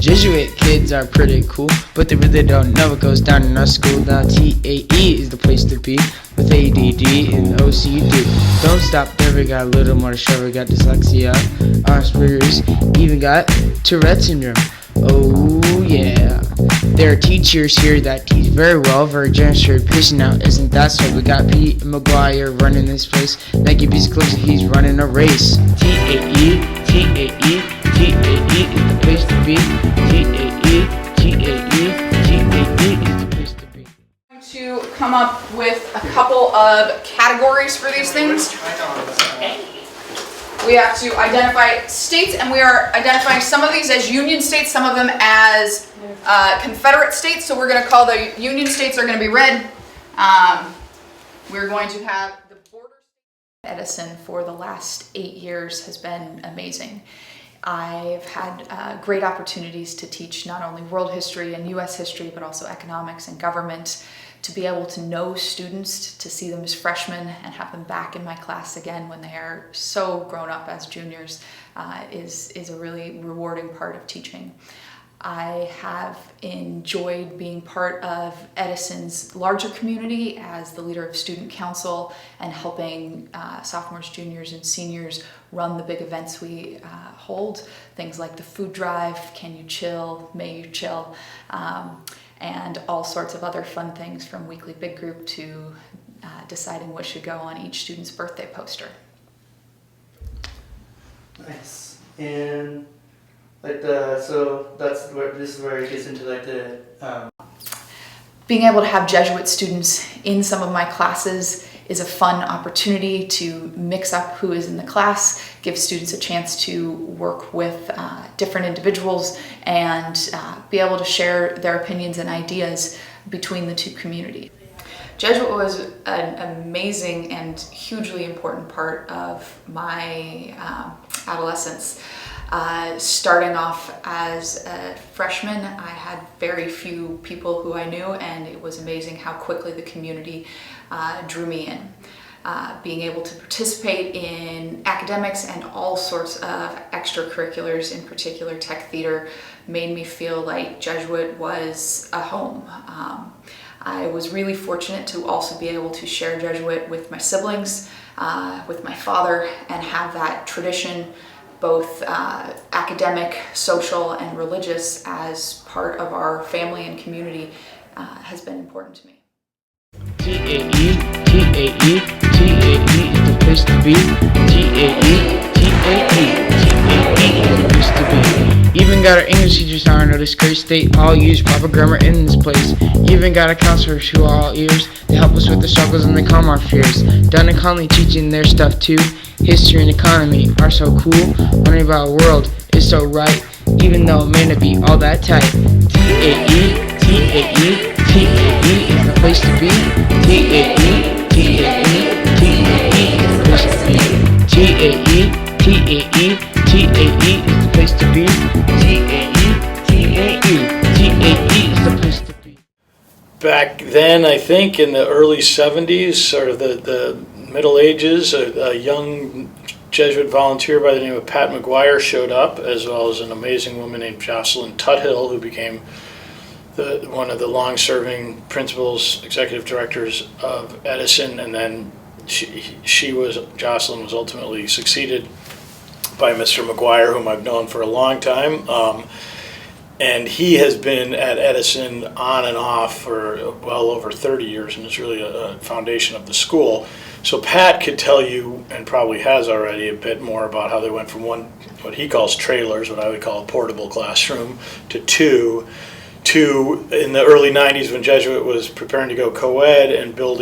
Jesuit kids are pretty cool, but they really don't know what goes down in our school. Now TAE is the place to be, with ADD and OCD. Don't stop there, we got a little more to show. We got dyslexia, Asperger's, even got Tourette syndrome. Oh yeah. There are teachers here that teach very well, very generous, very patient. Now isn't that so? We got Pete McGuire running this place. Nike Beats close, he's running a race. TAE, TAE, TAE is the place to be. TAE, TAE, TAE is the place to be. I'm going to come up with a couple of categories for these things. We have to identify states, and we are identifying some of these as Union states, some of them as Confederate states. So we're going to call the Union states are going to be red. We're going to have the border. Edison for the last 8 years has been amazing. I've had great opportunities to teach not only world history and US history, but also economics and government. To be able to know students, to see them as freshmen and have them back in my class again when they are so grown up as juniors is a really rewarding part of teaching. I have enjoyed being part of Edison's larger community as the leader of student council and helping sophomores, juniors, and seniors run the big events we hold. Things like the food drive, Can You Chill, May You Chill, and all sorts of other fun things from weekly big group to deciding what should go on each student's birthday poster. Nice. And so this is where it gets into the being able to have Jesuit students in some of my classes is a fun opportunity to mix up who is in the class, give students a chance to work with different individuals and be able to share their opinions and ideas between the two communities. Jesuit was an amazing and hugely important part of my adolescence. Starting off as a freshman, I had very few people who I knew, and it was amazing how quickly the community drew me in. Being able to participate in academics and all sorts of extracurriculars, in particular tech theater, made me feel like Jesuit was a home. I was really fortunate to also be able to share Jesuit with my siblings, with my father, and have that tradition, both academic, social, and religious, as part of our family and community has been important to me. TAE, TAE, TAE is the place to be. TAE, TAE, TAE is the place to be. Even got our English teachers now in our disgrace. They all use proper grammar in this place. Even got our counselors who are all ears. They help us with the struggles and they calm our fears. Dun and Conley teaching their stuff too. History and economy are so cool. Learning about our world is so right, even though it may not be all that tight. TAE, TAE, TAE is the place to be. TAE, TAE, TAE is the place to be. TAE, TAE, TAE is the place to be. TAE, TAE, TAE is the place to be. Back then, I think in the early 70s, sort of the Middle Ages, a young Jesuit volunteer by the name of Pat McGuire showed up, as well as an amazing woman named Jocelyn Tuthill, who became one of the long-serving principals, executive directors of Edison, and then Jocelyn was ultimately succeeded by Mr. McGuire, whom I've known for a long time. And he has been at Edison on and off for well over 30 years and is really a foundation of the school. So Pat could tell you, and probably has already, a bit more about how they went from what he calls trailers, what I would call a portable classroom, to two, in the early 90s when Jesuit was preparing to go co-ed and building